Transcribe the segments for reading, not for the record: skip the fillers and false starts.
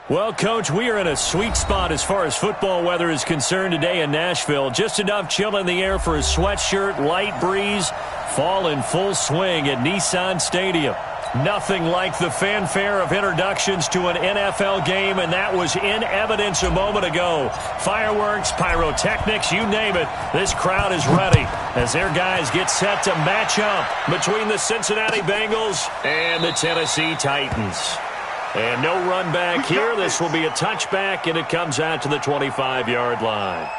Well, Coach, we are in a sweet spot as far as football weather is concerned today in Nashville. Just enough chill in the air for a sweatshirt, light breeze, fall in full swing at Nissan Stadium. Nothing like the fanfare of introductions to an NFL game, and that was in evidence a moment ago. Fireworks, pyrotechnics, you name it. This crowd is ready as their guys get set to match up between the Cincinnati Bengals and the Tennessee Titans. And no run back here. This will be a touchback, and it comes out to the 25-yard line.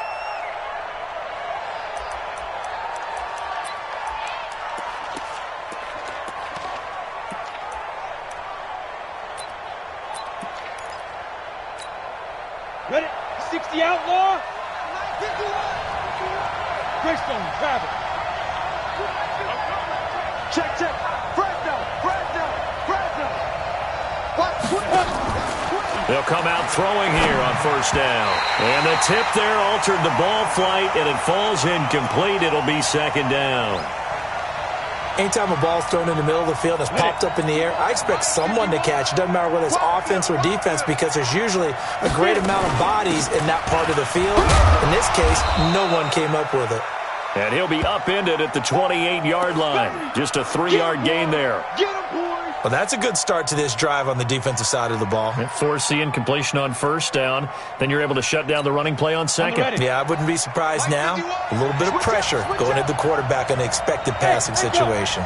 Ready? 60 outlaw. Greystone, travel. Check, check. They'll come out throwing here on first down. And the tip there altered the ball flight, and it falls incomplete. It'll be second down. Anytime a ball's thrown in the middle of the field and it's popped up in the air, I expect someone to catch. It doesn't matter whether it's offense or defense because there's usually a great amount of bodies in that part of the field. In this case, no one came up with it. And he'll be upended at the 28-yard line. Just a 3-yard gain there. Well, that's a good start to this drive on the defensive side of the ball. Force the incompletion on first down. Then you're able to shut down the running play on second. Yeah, I wouldn't be surprised now. A little bit of pressure going at the quarterback in the expected passing situation.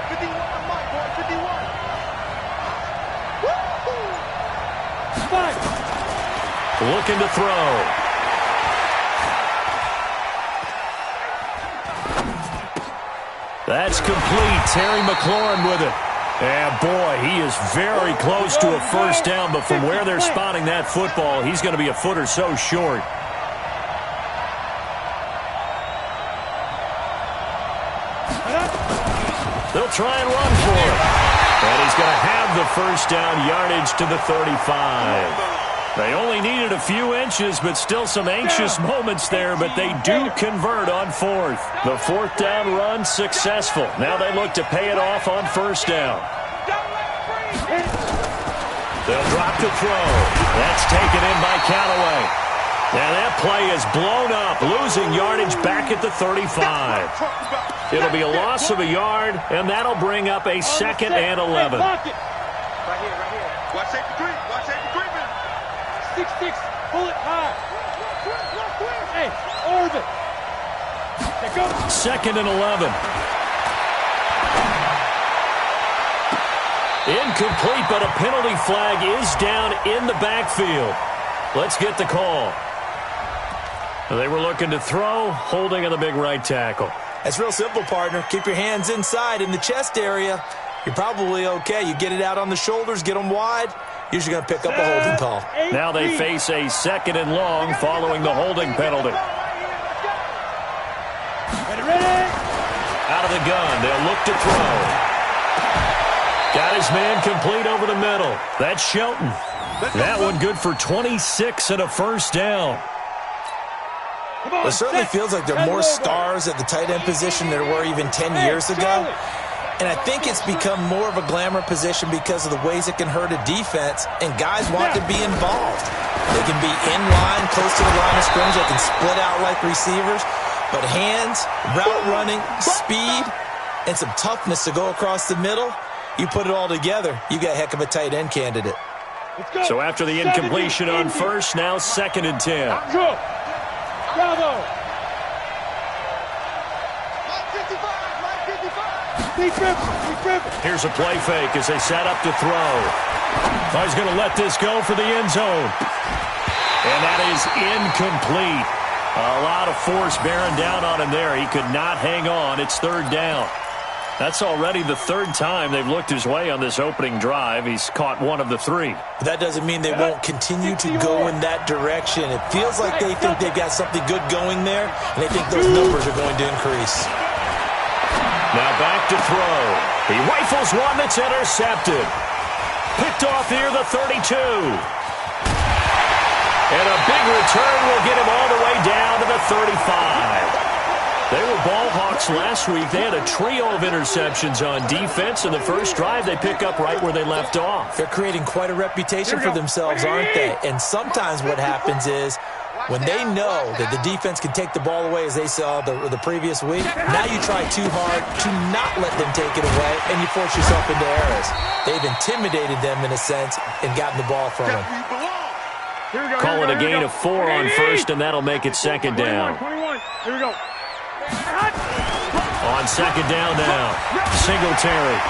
51. Looking to throw. That's complete. Terry McLaurin with it. And boy, he is very close to a first down, but from where they're spotting that football, he's going to be a foot or so short. They'll try and run for it. And he's going to have the first down yardage to the 35. They only needed a few inches, but still some anxious moments there, but they do convert on fourth. The fourth down run successful. Now they look to pay it off on first down. They'll drop the throw. That's taken in by Callaway. Now that play is blown up, losing yardage back at the 35. It'll be a loss of a yard, and that'll bring up a 2nd and 11. Right here. Watch safety three. Watch safety three, man. 6-6. Pull it high. Hey, orbit. There goes. 2nd and 11. Incomplete, but a penalty flag is down in the backfield. Let's get the call. They were looking to throw, holding on the big right tackle. That's real simple, partner. Keep your hands inside in the chest area. You're probably okay. You get it out on the shoulders, get them wide. Usually going to pick up a holding call. Now they face a 2nd and long following the holding penalty. Ready? Out of the gun, they'll look to throw. Got his man complete over the middle. That's Shelton. That one good for 26 and a first down. It certainly feels like there are more stars at the tight end position than there were even 10 years ago. And I think it's become more of a glamour position because of the ways it can hurt a defense, and guys want to be involved. They can be in line, close to the line of scrimmage. They can split out like receivers. But hands, route running, speed, and some toughness to go across the middle, you put it all together, you got a heck of a tight end candidate. So after the incompletion on first, now 2nd and 10. Bravo. Here's a play fake as they set up to throw. Oh, he's going to let this go for the end zone. And that is incomplete. A lot of force bearing down on him there. He could not hang on. It's 3rd down. That's already the 3rd time they've looked his way on this opening drive. He's caught one of the 3. But that doesn't mean they won't continue to go in that direction. It feels like they think they've got something good going there, and they think those numbers are going to increase. Now back to throw. He rifles one that's intercepted. Picked off here, the 32. And a big return will get him all the way down to the 35. They were ball hawks last week. They had a trio of interceptions on defense. In the first drive, they pick up right where they left off. They're creating quite a reputation for themselves, aren't they? And sometimes what happens is when they know that the defense can take the ball away, as they saw the previous week, now you try too hard to not let them take it away, and you force yourself into errors. They've intimidated them in a sense and gotten the ball from them. Call it a gain of 4 on first, and that'll make it second down. 21. Here we go. On second down now, Singletary.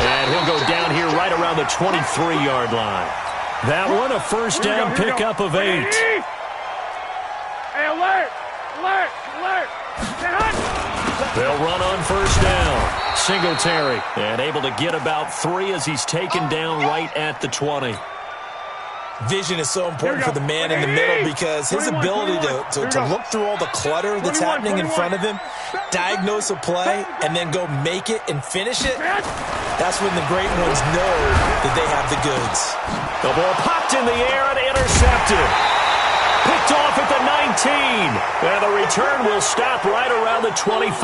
And he'll go down here right around the 23-yard line. That one, a first down pickup of 8. Hey, alert! Alert! Alert! They'll run on first down. Singletary, and able to get about 3 as he's taken down right at the 20. Vision is so important for the man in the middle because his ability to look through all the clutter that's happening in front of him, diagnose a play, and then go make it and finish it, that's when the great ones know that they have the goods. The ball popped in the air and intercepted. Picked off at the 19. And the return will stop right around the 25.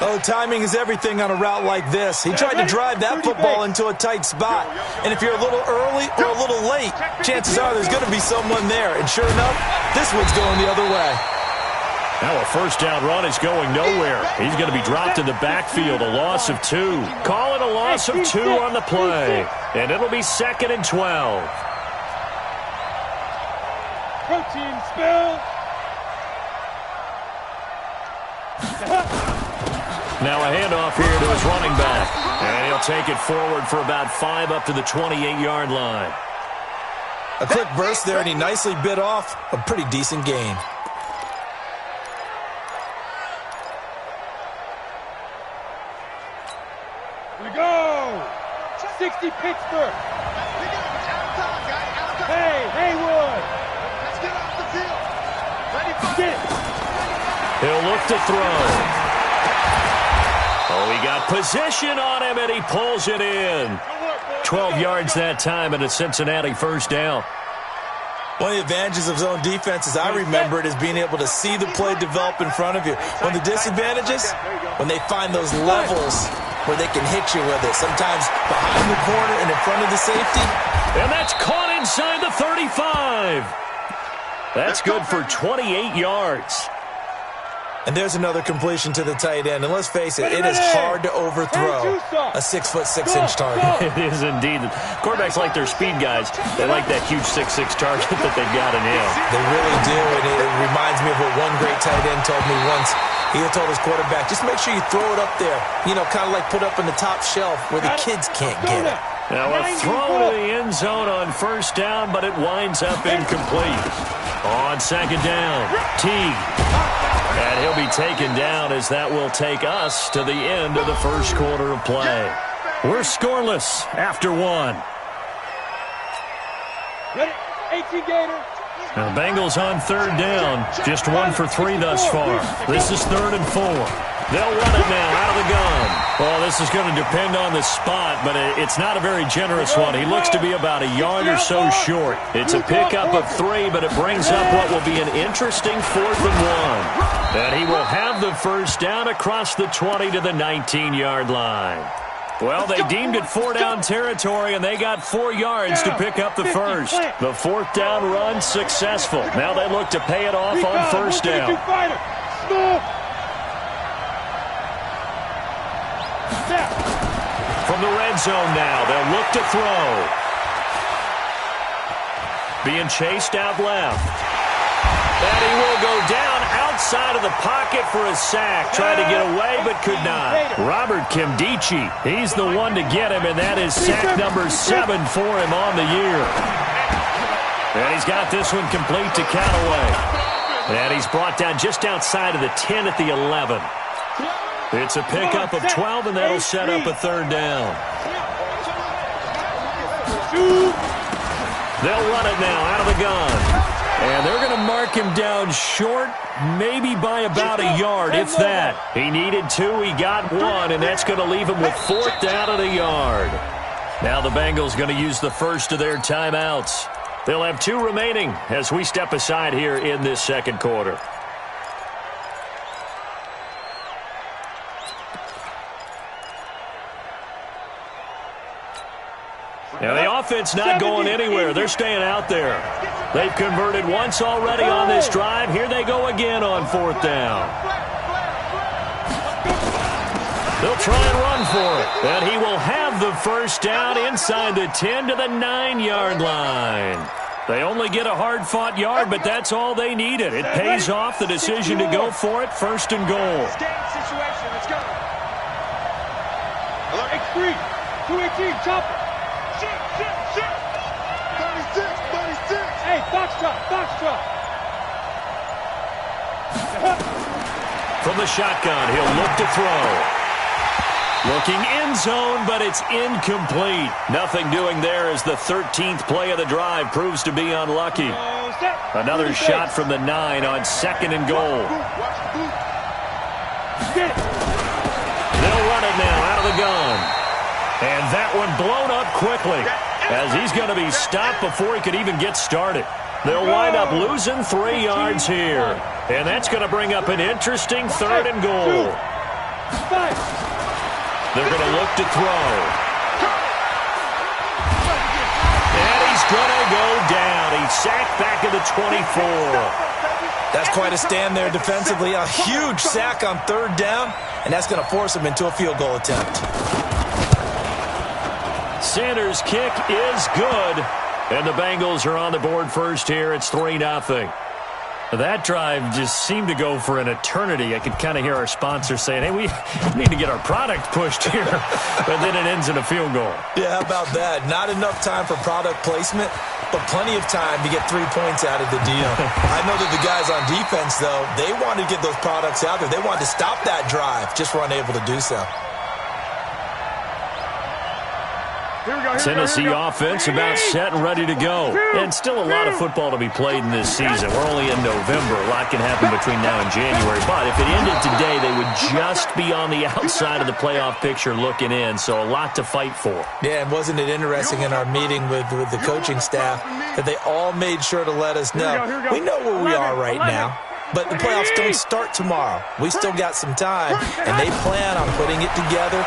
Oh, timing is everything on a route like this. He tried to drive that football into a tight spot. And if you're a little early or a little late, chances are there's going to be someone there. And sure enough, this one's going the other way. Now a first down run is going nowhere. He's going to be dropped in the backfield, a loss of 2. Call it a loss of 2 on the play. And it'll be 2nd and 12. Protein spill. Now a handoff here to his running back. And he'll take it forward for about 5 up to the 28-yard line. A quick burst there, and he nicely bit off a pretty decent gain. Here we go. 60 Pittsburgh. Hey, Haywood. Let's get off the field. Ready for it. He'll look to throw. Oh, he got possession on him, and he pulls it in. 12 yards that time, and a Cincinnati first down. One of the advantages of zone defense, as I remember it, is being able to see the play develop in front of you. One of the disadvantages, when they find those levels where they can hit you with it, sometimes behind the corner and in front of the safety. And that's caught inside the 35. That's good for 28 yards. And there's another completion to the tight end. And let's face it, it is hard to overthrow a 6'6" target. It is indeed. Quarterbacks like their speed guys. They like that huge 6'6" target that they've got in him. They really do, and it reminds me of what one great tight end told me once. He had told his quarterback, just make sure you throw it up there, you know, kind of like put up in the top shelf where the kids can't get it. Now a throw to the end zone on first down, but it winds up incomplete. On second down, Teague. And he'll be taken down as that will take us to the end of the first quarter of play. We're scoreless after 1. Ready? 18 Gator. Now the Bengals on third down. Just 1 for 3 thus far. This is 3rd and 4. They'll run it now out of the gun. Well, this is going to depend on the spot, but it's not a very generous one. He looks to be about a yard or so short. It's a pickup of 3, but it brings up what will be an interesting 4th and 1. And he will have the first down across the 20 to the 19-yard line. Well, they deemed it 4-down territory, and they got 4 yards to pick up the first. The 4th down run successful. Now they look to pay it off on first down. From the red zone now, they'll look to throw. Being chased out left. And he will go down outside of the pocket for a sack. Tried to get away, but could not. Robert Kimdichie, he's the one to get him, and that is sack number 7 for him on the year. And he's got this one complete to Callaway. And he's brought down just outside of the 10 at the 11. It's a pickup of 12, and that'll set up a 3rd down. They'll run it now out of the gun. And they're going to mark him down short, maybe by about a yard, if that. He needed 2, he got 1, and that's going to leave him with 4th down at a yard. Now the Bengals going to use the first of their timeouts. They'll have 2 remaining as we step aside here in this second quarter. Now the offense not going anywhere. They're staying out there. They've converted once already on this drive. Here they go again on 4th down. They'll try and run for it. And he will have the first down inside the 10 to the 9-yard line. They only get a hard-fought yard, but that's all they needed. It pays off the decision to go for it, 1st and goal. Situation. Let's go. X3, 218, chop it. Shit. 36. Hey, box drop. From the shotgun, he'll look to throw. Looking end zone, but it's incomplete. Nothing doing there as the 13th play of the drive proves to be unlucky. Another shot from the 9 on 2nd and goal. They'll run it now out of the gun. And that one blown up quickly as he's going to be stopped before he could even get started. They'll wind up losing 3 yards here. And that's going to bring up an interesting 3rd and goal. They're going to look to throw. And he's going to go down. He's sacked back at the 24. That's quite a stand there defensively. A huge sack on 3rd down, and that's going to force him into a field goal attempt. Sanders' kick is good. And the Bengals are on the board first here. It's 3-0. That drive just seemed to go for an eternity. I could kind of hear our sponsor saying, hey, we need to get our product pushed here. But then it ends in a field goal. Yeah, how about that? Not enough time for product placement, but plenty of time to get 3 points out of the deal. I know that the guys on defense, though, they wanted to get those products out there. They wanted to stop that drive, just were unable to do so. Tennessee offense about set and ready to go. And still a lot of football to be played in this season. We're only in November. A lot can happen between now and January. But if it ended today, they would just be on the outside of the playoff picture looking in. So a lot to fight for. Yeah, and wasn't it interesting in our meeting with the coaching staff that they all made sure to let us know. We know where we are right now. But the playoffs don't start tomorrow. We still got some time, and they plan on putting it together,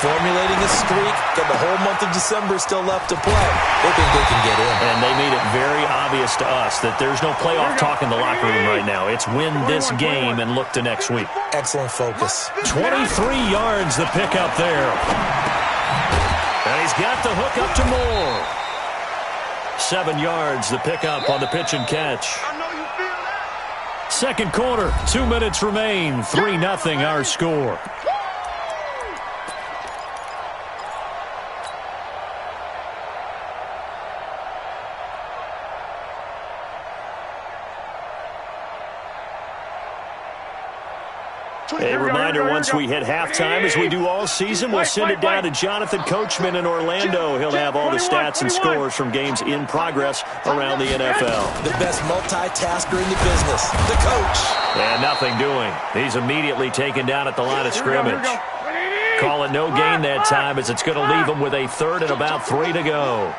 formulating a streak. Got the whole month of December still left to play. They think they can get in. And they made it very obvious to us that there's no playoff talk in the locker room right now. It's win this game and look to next week. Excellent focus. 23 yards the pickup there. And he's got the hook up to Moore. 7 yards the pickup on the pitch and catch. Second quarter, 2 minutes remain. 3-0 our score. A reminder, once we hit halftime, as we do all season, we'll send it down to Jonathan Coachman in Orlando. He'll have all the stats and scores from games in progress around the NFL. The best multitasker in the business, the coach. And nothing doing. He's immediately taken down at the line of scrimmage. Call it no gain that time, as it's going to leave him with a 3rd and about 3 to go.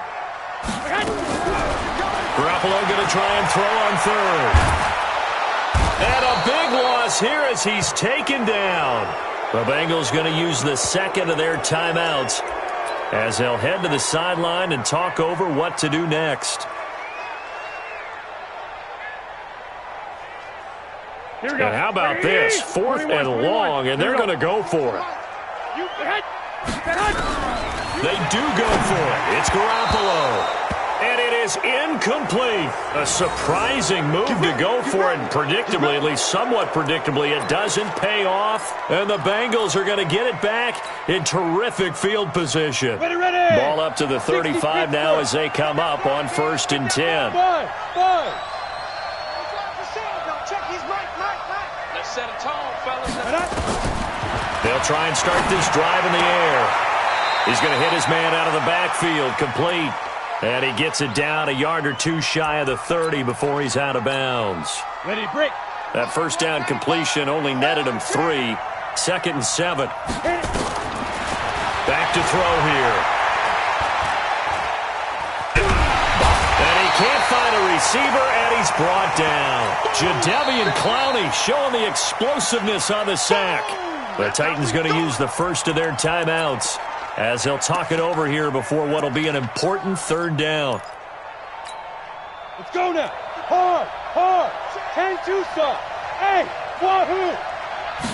Garoppolo going to try and throw on 3rd. And a big loss here as he's taken down. The Bengals going to use the 2nd of their timeouts as they'll head to the sideline and talk over what to do next. And how about this? 4th and long, and they're going to go for it. They do go for it. It's Garoppolo. And it is incomplete. A surprising move to go for it. And predictably, at least somewhat predictably, it doesn't pay off. And the Bengals are going to get it back in terrific field position. Ready. Ball up to the 35 now as they come up on 1st and 10. Let's set a tone, fellas. They'll try and start this drive in the air. He's going to hit his man out of the backfield. Complete. And he gets it down a yard or 2 shy of the 30 before he's out of bounds. Ready, break. That first down completion only netted him 3. 2nd and 7. Back to throw here. And he can't find a receiver, and he's brought down. Jadeveon Clowney showing the explosiveness on the sack. The Titans going to use the first of their timeouts. as they'll talk it over here before what will be an important third down. Let's go now. Hard, hard. 10-2 stop. Hey, wahoo.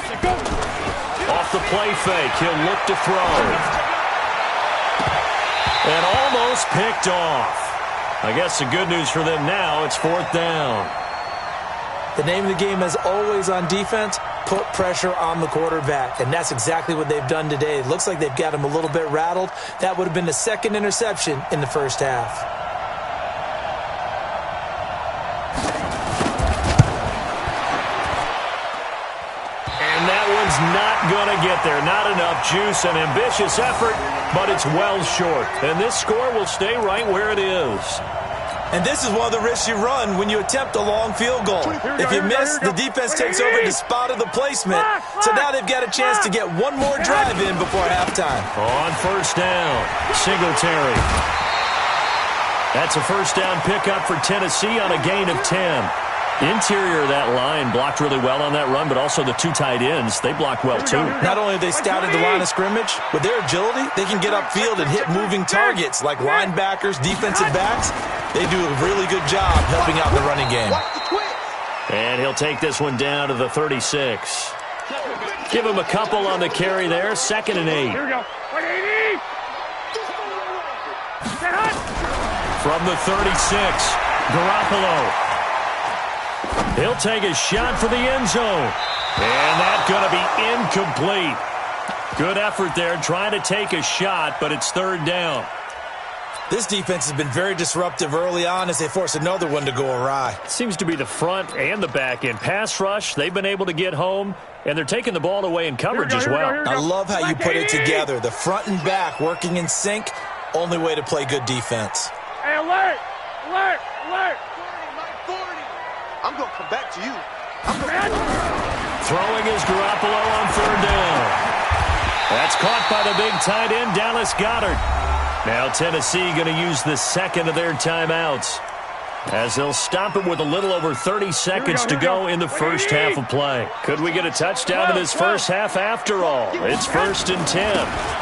Let's go. Off the play fake, he'll look to throw. And almost picked off. I guess the good news for them now, it's fourth down. The name of the game is always on defense, put pressure on the quarterback. And that's exactly what they've done today. It looks like they've got him a little bit rattled. That would have been the second interception in the first half. And that one's not going to get there. Not enough juice, an ambitious effort, but it's well short. And this score will stay right where it is. And this is one of the risks you run when you attempt a long field goal. If you miss, the defense takes over and spotted the placement. So now they've got a chance to get one more drive in before halftime. On first down, Singletary. That's a first down pickup for Tennessee on a gain of 10. Interior of that line blocked really well on that run, but also the two tight ends, they blocked well too. Not only have they scouted the line of scrimmage, with their agility, they can get upfield and hit moving targets like linebackers, defensive backs. They do a really good job helping out the running game. And he'll take this one down to the 36. Give him a couple on the carry there, 2nd and 8. Here we go. 180. From the 36, Garoppolo. He'll take a shot for the end zone. And that's going to be incomplete. Good effort there trying to take a shot, but it's third down. This defense has been very disruptive early on as they force another one to go awry. Seems to be the front and the back end. Pass rush, they've been able to get home, and they're taking the ball away in coverage as well. I love how you put it together. The front and back working in sync, only way to play good defense. Hey, alert! Alert! Alert! I'm going to come back to you. Throwing is Garoppolo on third down. That's caught by the big tight end, Dallas Goedert. Now Tennessee going to use the second of their timeouts as they'll stop it with a little over 30 seconds to go in the first half of play. Could we get a touchdown in this first half after all? It's 1st and 10.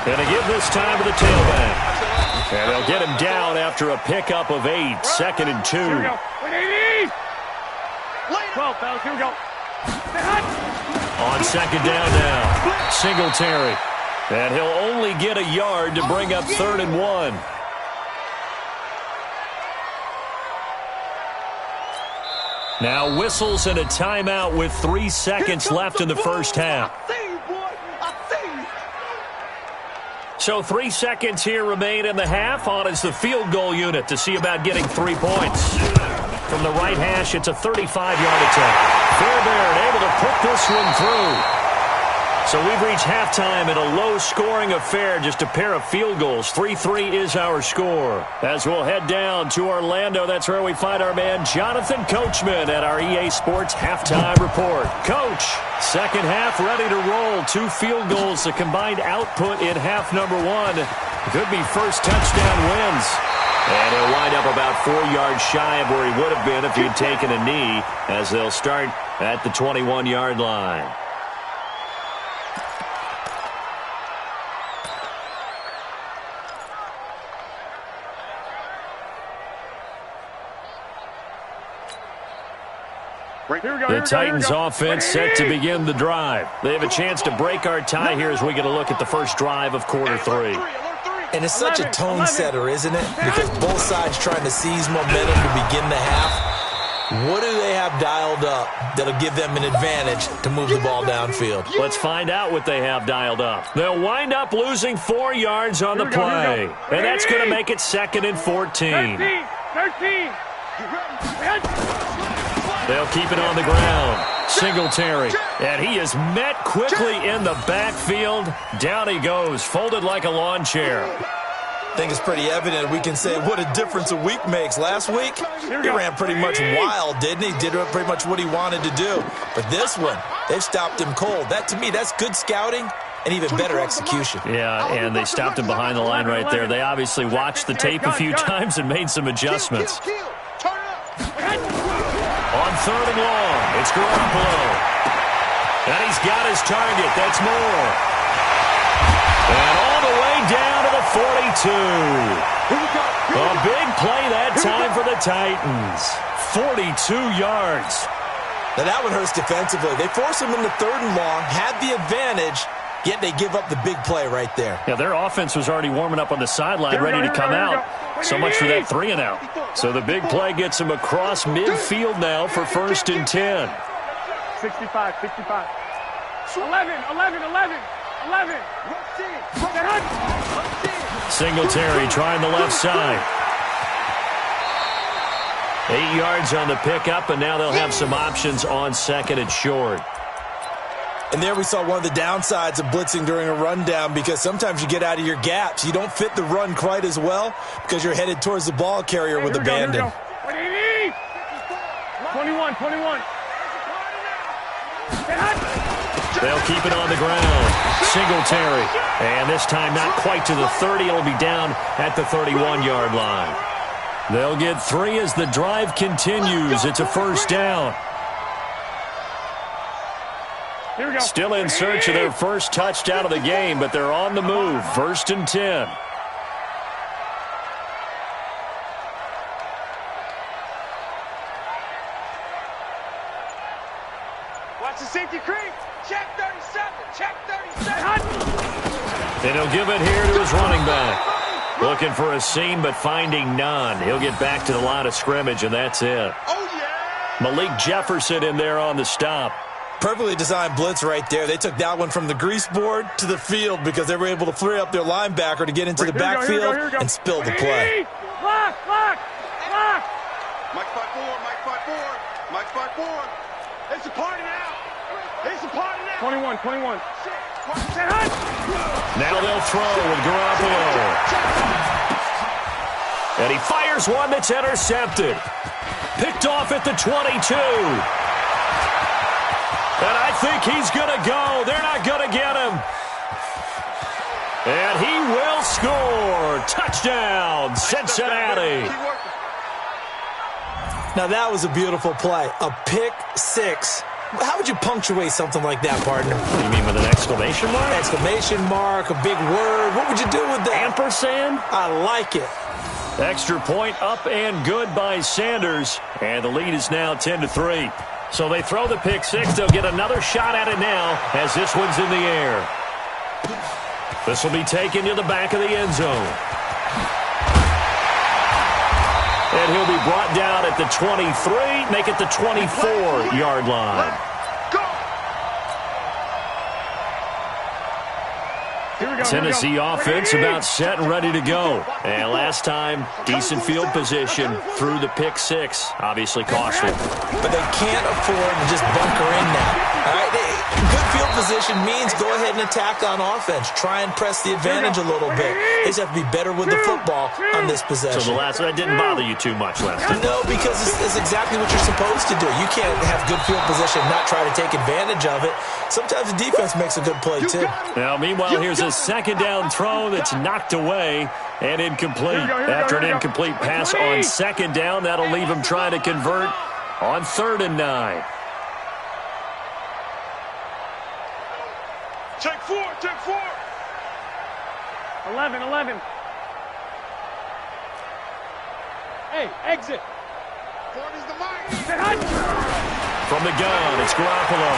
Going to give this time to the tailback. And they'll get him down after a pickup of 8, 2nd and 2. Here we go. 180. 12, fellas. Here we go. On 2nd down now, Singletary. And he'll only get a yard to bring up 3rd and 1. Now whistles and a timeout with 3 seconds left in the first half. So 3 seconds here remain in the half. On is the field goal unit to see about getting 3 points. From the right hash, it's a 35-yard attempt. Fairbairn able to put this one through. So we've reached halftime in a low-scoring affair, just a pair of field goals. 3-3 is our score. As we'll head down to Orlando, that's where we find our man Jonathan Coachman at our EA Sports Halftime Report. Coach, second half ready to roll. 2 field goals, the combined output in half number 1. Could be first touchdown wins. And he'll wind up about 4 yards shy of where he would have been if he'd taken a knee, as they'll start at the 21-yard line. The Titans offense set to begin the drive. They have a chance to break our tie here as we get a look at the first drive of quarter 3. And it's such a tone setter, isn't it? Because both sides trying to seize momentum to begin the half. What do they have dialed up that'll give them an advantage to move the ball downfield? Let's find out what they have dialed up. They'll wind up losing 4 yards on the play. And that's going to make it 2nd and 14. 13. They'll keep it on the ground. Singletary. And he is met quickly in the backfield. Down he goes, folded like a lawn chair. I think it's pretty evident we can say what a difference a week makes. Last week, he ran pretty much wild, didn't he? Did pretty much what he wanted to do. But this one, they've stopped him cold. That, to me, that's good scouting and even better execution. Yeah, and they stopped him behind the line right there. They obviously watched the tape a few times and made some adjustments. On 3rd and long, it's Garoppolo. And he's got his target. That's Moore. And all the way down to the 42. A big play that time for the Titans. 42 yards. Now that one hurts defensively. They force them into 3rd and long, had the advantage, yet they give up the big play right there. Yeah, their offense was already warming up on the sideline, ready to come out. So much for that 3 and out. So the big play gets them across midfield now for 1st and 10. 65, 65. 11. Singletary trying the left side. 8 yards on the pickup, and now they'll have some options on 2nd and short. And there we saw one of the downsides of blitzing during a rundown, because sometimes you get out of your gaps. You don't fit the run quite as well because you're headed towards the ball carrier with abandon. 21. They'll keep it on the ground. Singletary. And this time not quite to the 30. It'll be down at the 31-yard line. They'll get 3 as the drive continues. It's a 1st down. Still in search of their first touchdown of the game, but they're on the move. 1st and 10. Watch the safety creep. Check 37. And he'll give it here to his running back. Looking for a seam, but finding none. He'll get back to the line of scrimmage, and that's it. Malik Jefferson in there on the stop. Perfectly designed blitz right there. They took that one from the grease board to the field because they were able to free up their linebacker to get into the backfield and spill the play. Lock. Mike 5-4. It's a party now. 21. Now they'll throw with Garoppolo. And he fires one that's intercepted. Picked off at the 22. And I think he's going to go. They're not going to get him. And he will score. Touchdown, Cincinnati. Now that was a beautiful play. A pick 6. How would you punctuate something like that, partner? What do you mean, with an exclamation mark? Exclamation mark, a big word. What would you do with that? Ampersand? I like it. Extra point up and good by Sanders. And the lead is now 10-3. So they throw the pick 6. They'll get another shot at it now as this one's in the air. This will be taken to the back of the end zone. And he'll be brought down at the 23, make it the 24-yard line. Tennessee offense about set and ready to go. And last time, decent field position through the pick 6. Obviously costly. But they can't afford to just bunker in now. All right, good field position means go ahead and attack on offense. Try and press the advantage a little bit. They just have to be better with the football on this possession. So the last one didn't bother you too much last time? No, because it's exactly what you're supposed to do. You can't have good field position and not try to take advantage of it. Sometimes the defense makes a good play, too. Now, meanwhile, here's a second down throw that's knocked away and incomplete. After an incomplete pass on second down, that'll leave him trying to convert on 3rd and 9. Take 4. 11. Hey, exit. From the gun, it's Garoppolo.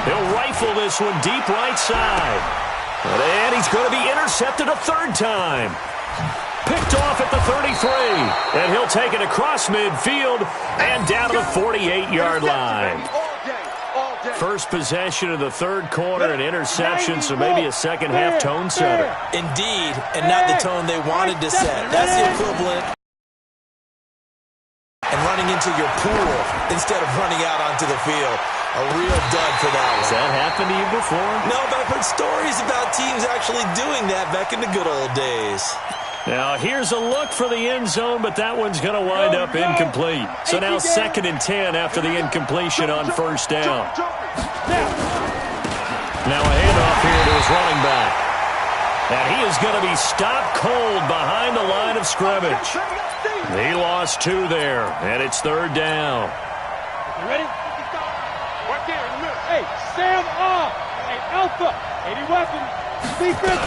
He'll rifle this one deep right side. And he's going to be intercepted a 3rd time. Picked off at the 33. And he'll take it across midfield and down to the 48-yard line. First possession of the 3rd quarter, an interception, so maybe a second-half tone setter. Indeed, and not the tone they wanted to set. That's the equivalent and running into your pool instead of running out onto the field. A real dud for that one. Has that happened to you before? No, but I've heard stories about teams actually doing that back in the good old days. Now, here's a look for the end zone, but that one's going to wind up incomplete. So now 2nd and 10 after the incompletion on 1st down. Now a handoff here to his running back. And he is going to be stopped cold behind the line of scrimmage. He lost 2 there, and it's 3rd down. You ready? Right there in the middle. Hey, Sam off. Hey, Alpha. 80 weapons. Defense.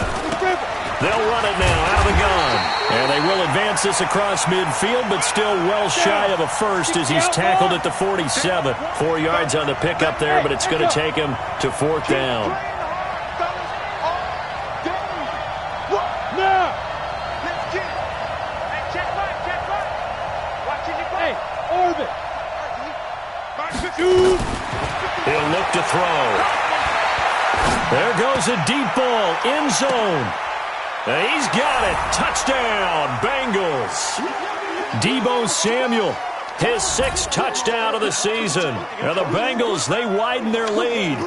They'll run it now out of the gun. And they will advance this across midfield, but still well shy of a first as he's tackled at the 47. 4 yards on the pickup there, but it's going to take him to 4th down. He'll look to throw. There goes a deep ball, end zone. He's got it. Touchdown, Bengals. Deebo Samuel, his 6th touchdown of the season. And the Bengals, they widen their lead.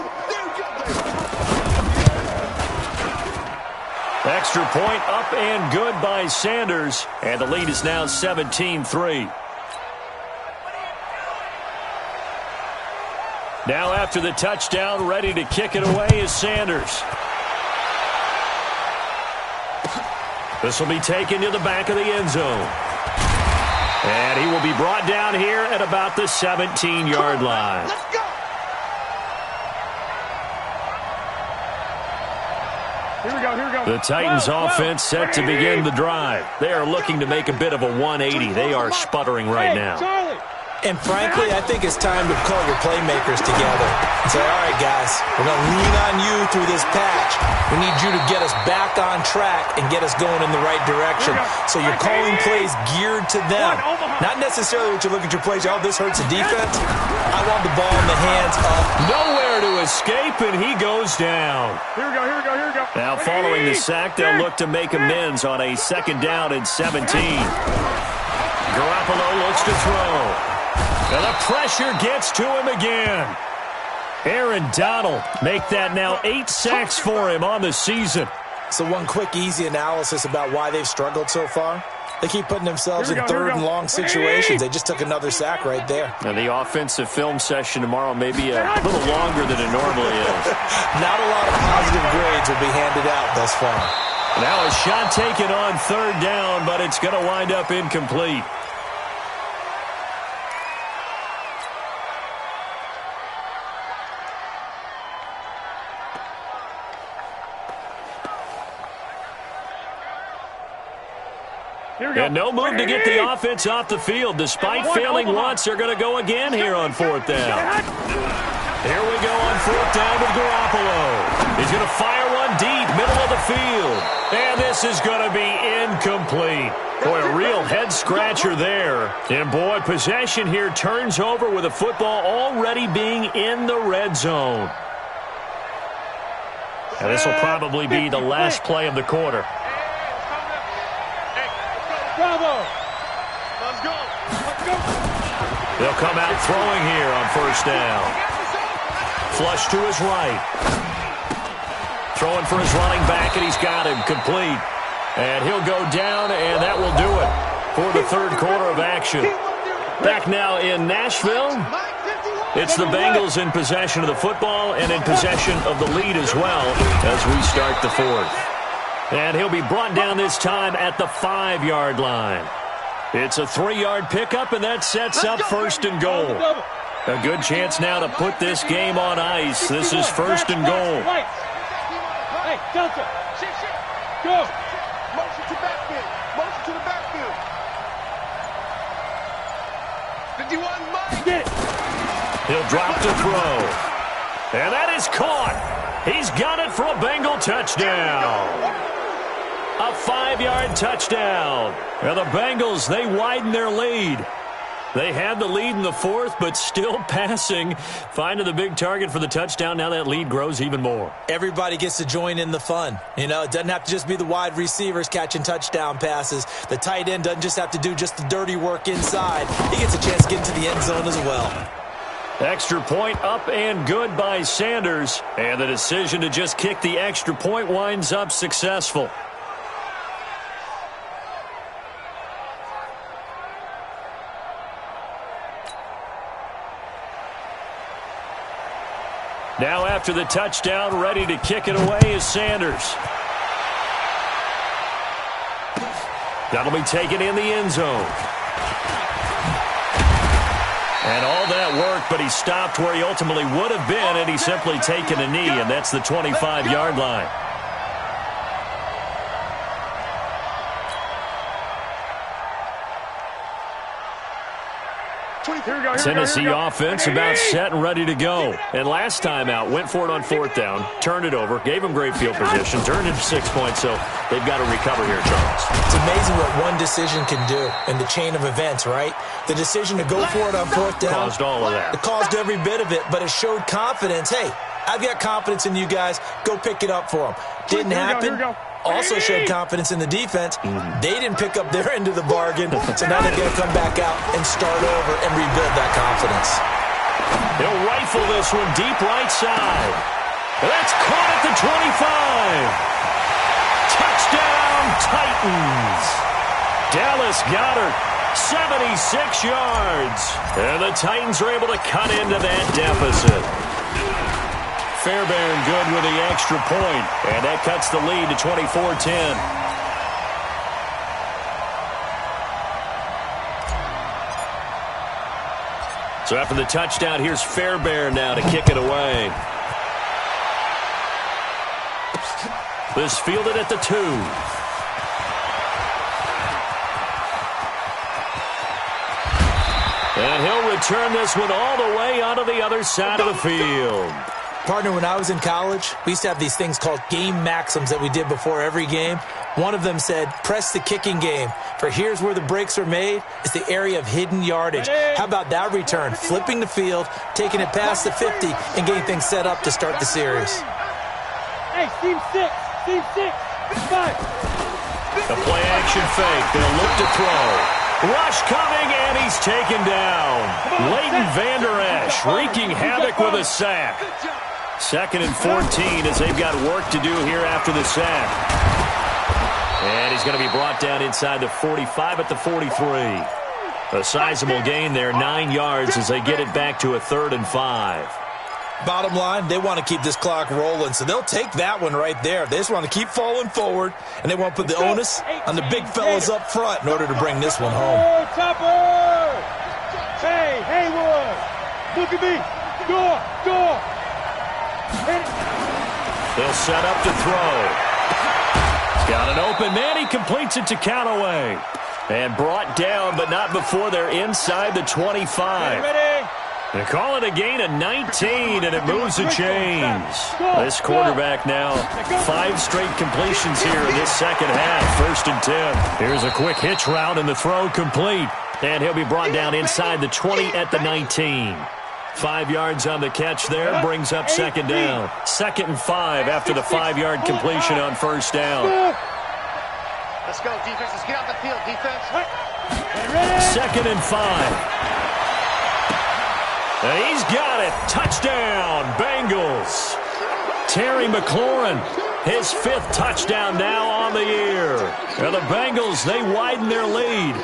Extra point up and good by Sanders. And the lead is now 17-3. Now after the touchdown, ready to kick it away is Sanders. This will be taken to the back of the end zone. And he will be brought down here at about the 17-yard line. Let's go. Here we go. The Titans offense set to begin the drive. They are looking to make a bit of a 180. They are sputtering right now. Charlie. And frankly, I think it's time to call your playmakers together and say, all right, guys, we're going to lean on you through this patch. We need you to get us back on track and get us going in the right direction. So you're calling plays geared to them. Not necessarily what you look at your plays, oh, this hurts the defense. I want the ball in the hands of... Nowhere to escape, and he goes down. Here we go. Now following the sack, they'll look to make amends on a 2nd down and 17. Garoppolo looks to throw. And the pressure gets to him again. Aaron Donald make that now 8 sacks for him on the season. So one quick, easy analysis about why they've struggled so far. They keep putting themselves in 3rd and long situations. They just took another sack right there. And the offensive film session tomorrow may be a little longer than it normally is. Not a lot of positive grades will be handed out thus far. Now a shot taken on 3rd down, but it's going to wind up incomplete. And no move to get the offense off the field. Despite failing once, they're going to go again here on 4th down. Here we go on 4th down with Garoppolo. He's going to fire one deep, middle of the field. And this is going to be incomplete. Boy, a real head-scratcher there. And, boy, possession here turns over with the football already being in the red zone. And this will probably be the last play of the quarter. Bravo. Let's go. They'll come out throwing here on 1st down. Flush to his right. Throwing for his running back, and he's got him complete. And he'll go down, and that will do it for the 3rd quarter of action. Back now in Nashville. It's the Bengals in possession of the football and in possession of the lead as well as we start the 4th. And he'll be brought down this time at the 5-yard line. It's a 3-yard pickup, and that sets up 1st and goal. A good chance now to put this game on ice. This is 1st and goal. Hey, Delta. Go. Motion to backfield. Motion to the backfield. 51, Mike. Get it. He'll drop to throw. And that is caught. He's got it for a Bengal touchdown. A 5-yard touchdown. And the Bengals, they widen their lead. They had the lead in the 4th, but still passing. Finding the big target for the touchdown. Now that lead grows even more. Everybody gets to join in the fun. You know, it doesn't have to just be the wide receivers catching touchdown passes. The tight end doesn't just have to do just the dirty work inside. He gets a chance to get into the end zone as well. Extra point up and good by Sanders. And the decision to just kick the extra point winds up successful. Now after the touchdown, ready to kick it away is Sanders. That'll be taken in the end zone. And all that work, but he stopped where he ultimately would have been, and he's simply taken a knee, and that's the 25-yard line. Tennessee offense about set and ready to go. And last time out, went for it on fourth down, turned it over, gave them great field position, turned it to 6 points, so they've got to recover here, Charles. It's amazing what one decision can do in the chain of events, right? The decision to go for it on fourth down caused all of that. It caused every bit of it, but it showed confidence. Hey, I've got confidence in you guys. Go pick it up for them. Didn't happen. Also showed confidence in the defense. They didn't pick up their end of the bargain, so now they've got to come back out and start over and rebuild that confidence. He'll rifle this one deep right side. That's caught at the 25. Touchdown, Titans. Dallas Goedert, 76 yards. And the Titans are able to cut into that deficit. Fairbairn good with the extra point, and that cuts the lead to 24-10. So after the touchdown, here's Fairbairn now to kick it away. This fielded at the 2. And he'll return this one all the way onto the other side of the field. Partner, when I was in college, we used to have these things called game maxims that we did before every game. One of them said, press the kicking game, for here's where the breaks are made. It's the area of hidden yardage. How about that return? Flipping the field, taking it past the 50, and getting things set up to start the series. Hey, team 6, 5. The play action fake. They'll look to throw. Rush coming, and he's taken down. Leighton Vander Esch wreaking havoc with a sack. 2nd and 14 as they've got work to do here after the sack. And he's going to be brought down inside the 45 at the 43. A sizable gain there, 9 yards as they get it back to a 3rd and 5. Bottom line, they want to keep this clock rolling, so they'll take that one right there. They just want to keep falling forward, and they want to put the onus on the big fellas up front in order to bring this one home. Topper! Hey, Haywood! Look at me! Door! They'll set up to throw. He's got an open man. He completes it to Callaway. And brought down, but not before they're inside the 25. Ready? They call it a gain of 19, and it moves the chains. This quarterback now, 5 straight completions here in this second half. 1st and 10. Here's a quick hitch route, and the throw complete. And he'll be brought down inside the 20 at the 19. 5 yards on the catch there, brings up 2nd down. 2nd and 5 after the 5-yard completion on 1st down. Let's go, defense. Let's get out the field, defense. 2nd and 5. And he's got it. Touchdown, Bengals. Terry McLaurin, his 5th touchdown now on the year. And the Bengals, they widen their lead.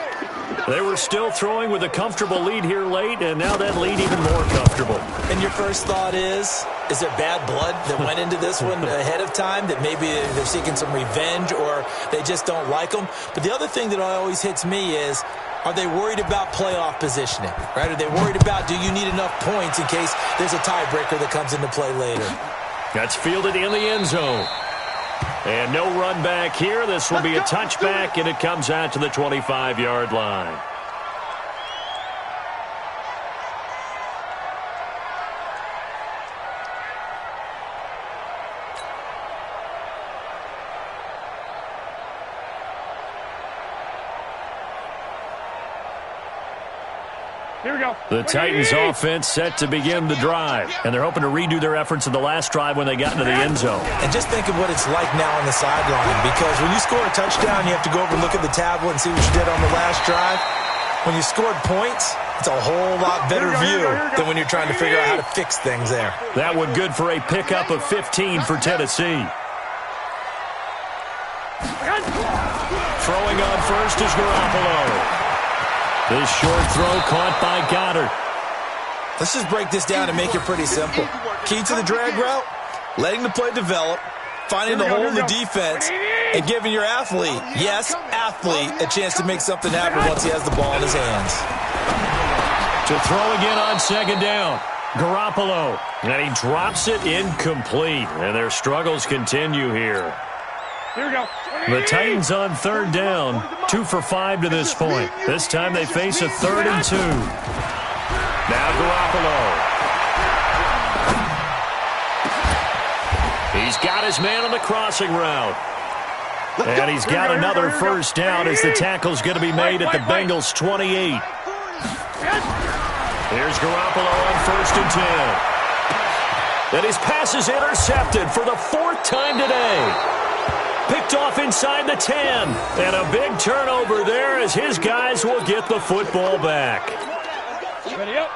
They were still throwing with a comfortable lead here late, and now that lead even more comfortable. And your first thought is there bad blood that went into this one ahead of time, that maybe they're seeking some revenge or they just don't like them? But the other thing that always hits me is, are they worried about playoff positioning, right? Are they worried about, do you need enough points in case there's a tiebreaker that comes into play later? That's fielded in the end zone. And no run back here. This will be a touchback, and it comes out to the 25-yard line. Here we go. The Titans offense set to begin the drive, and they're hoping to redo their efforts in the last drive when they got into the end zone. And just think of what it's like now on the sideline, because when you score a touchdown, you have to go over and look at the tablet and see what you did on the last drive. When you scored points, it's a whole lot better view than when you're trying to figure out how to fix things there. That one good for a pickup of 15 for Tennessee. Throwing on first is Garoppolo. This short throw caught by Goddard. Let's just break this down and make it pretty simple. Key to the drag route, letting the play develop, finding the hole in the defense, and giving your athlete, yes, athlete, a chance to make something happen once he has the ball in his hands. To throw again on second down. Garoppolo. And he drops it incomplete. And their struggles continue here. Here we go. The Titans on third down. 2 for 5 to this point. This time they face a 3rd and 2. Now Garoppolo. He's got his man on the crossing route. And he's got another first down as the tackle's going to be made at the Bengals' 28. Here's Garoppolo on 1st and 10. And his pass is intercepted for the 4th time today. Picked off inside the 10. And a big turnover there as his guys will get the football back.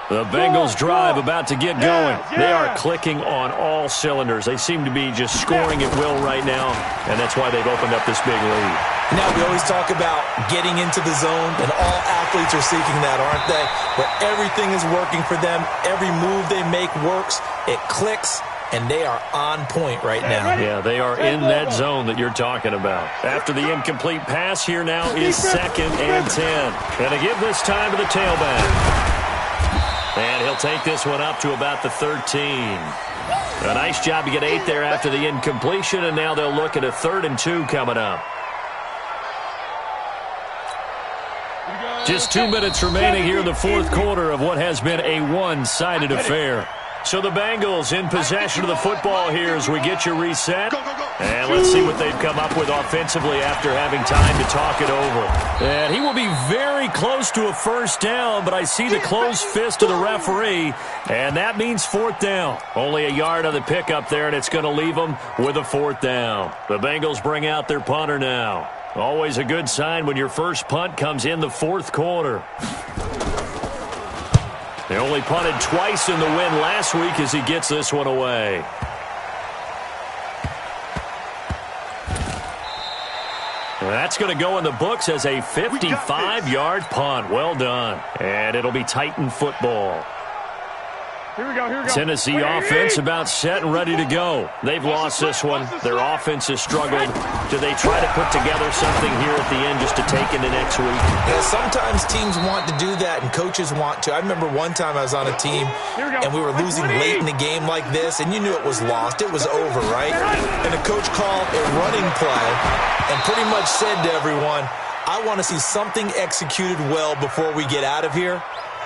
The Bengals drive about to get going. They are clicking on all cylinders. They seem to be just scoring at will right now, and that's why they've opened up this big lead. Now, we always talk about getting into the zone, and all athletes are seeking that, aren't they? But everything is working for them. Every move they make works. It clicks, and they are on point right now. Yeah, they are in that zone that you're talking about. After the incomplete pass, here now is 2nd and 10. And to give this time to the tailback. And he'll take this one up to about the 13. A nice job to get 8 there after the incompletion, and now they'll look at a 3rd and 2 coming up. Just 2 minutes remaining here in the 4th quarter of what has been a one-sided affair. So the Bengals in possession of the football here as we get you reset. And let's see what they've come up with offensively after having time to talk it over. And he will be very close to a first down, but I see the closed fist of the referee, and that means 4th down. Only a yard on the pickup there, and it's going to leave them with a 4th down. The Bengals bring out their punter now. Always a good sign when your first punt comes in the 4th quarter. They only punted twice in the win last week as he gets this one away. That's going to go in the books as a 55-yard punt. Well done. And it'll be Titan football. Here we go, here we go. Tennessee offense about set and ready to go. They've lost this one. Their offense has struggled. Do they try to put together something here at the end just to take into next week? Yeah, sometimes teams want to do that and coaches want to. I remember one time I was on a team and we were losing late in the game like this, and you knew it was lost. It was over, right? And the coach called a running play and pretty much said to everyone, I want to see something executed well before we get out of here.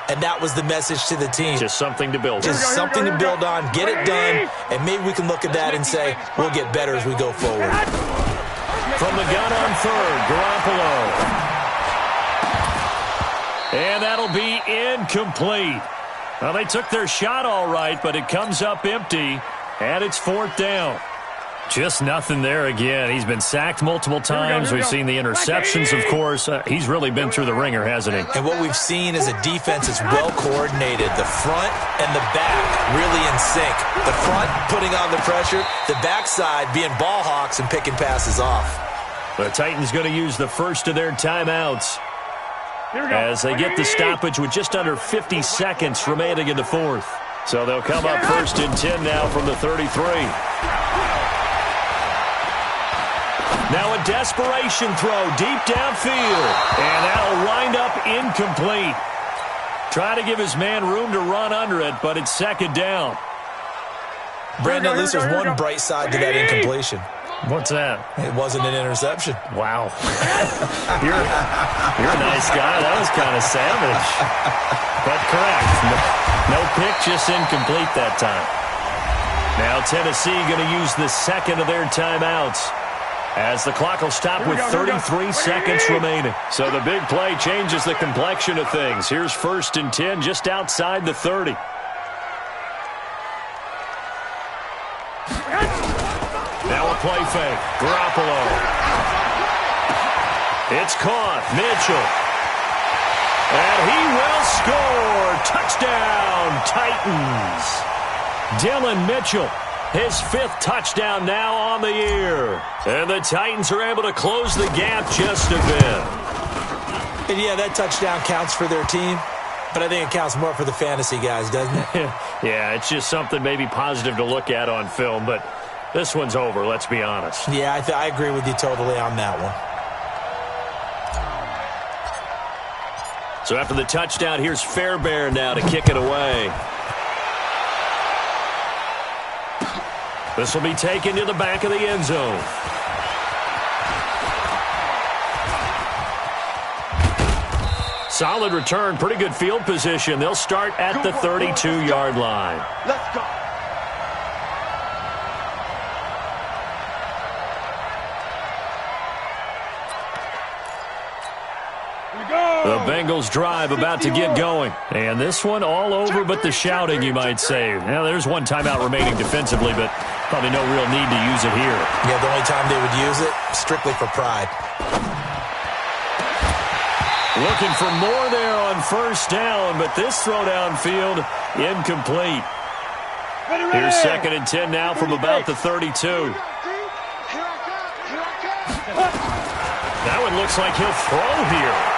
And that was the message to the team. Just something to build on. Just something to build on, get it done, and maybe we can look at that and say, we'll get better as we go forward. From the gun on 3rd, Garoppolo. And that'll be incomplete. Well, they took their shot all right, but it comes up empty, and it's 4th down. Just nothing there again. He's been sacked multiple times. We've seen the interceptions, of course. He's really been through the ringer, hasn't he? And what we've seen is a defense that's well coordinated. The front and the back really in sync. The front putting on the pressure. The backside being ball hawks and picking passes off. The Titans going to use the first of their timeouts as they get the stoppage with just under 50 seconds remaining in the 4th. So they'll come up 1st and 10 now from the 33. Now a desperation throw deep downfield. And that'll wind up incomplete. Try to give his man room to run under it, but it's 2nd down. Brandon, at least there's one bright side to that incompletion. What's that? It wasn't an interception. Wow. You're a nice guy. That was kind of savage. But correct. No pick, just incomplete that time. Now Tennessee going to use the 2nd of their timeouts, as the clock will stop with 33 seconds remaining. So the big play changes the complexion of things. Here's 1st and 10 just outside the 30. Now a play fake. Garoppolo. It's caught. Mitchell. And he will score. Touchdown, Titans. Dylan Mitchell. His 5th touchdown now on the year. And the Titans are able to close the gap just a bit. And yeah, that touchdown counts for their team, but I think it counts more for the fantasy guys, doesn't it? Yeah, it's just something maybe positive to look at on film, but this one's over, let's be honest. Yeah, I agree with you totally on that one. So after the touchdown, here's Fairbairn now to kick it away. This will be taken to the back of the end zone. Solid return, pretty good field position. They'll start at the 32-yard line. Let's go. The Bengals drive about to get going. And this one all over but the shouting, you might say. Now, there's one timeout remaining defensively, but probably no real need to use it here. Yeah, the only time they would use it, strictly for pride. Looking for more there on first down, but this throw downfield, incomplete. Here's 2nd and 10 now from about the 32. That one looks like he'll throw here.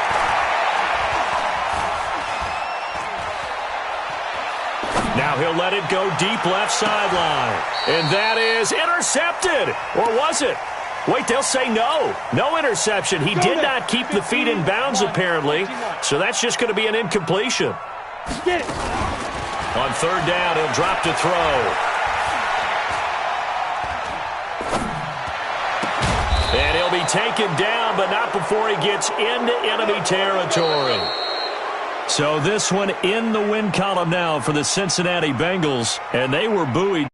Now he'll let it go deep left sideline. And that is intercepted. Or was it? Wait, they'll say no. No interception. He did not keep the feet in bounds, apparently. So that's just going to be an incompletion. Get it. On 3rd down, he'll drop to throw. And he'll be taken down, but not before he gets into enemy territory. So this one in the win column now for the Cincinnati Bengals, and they were buoyed.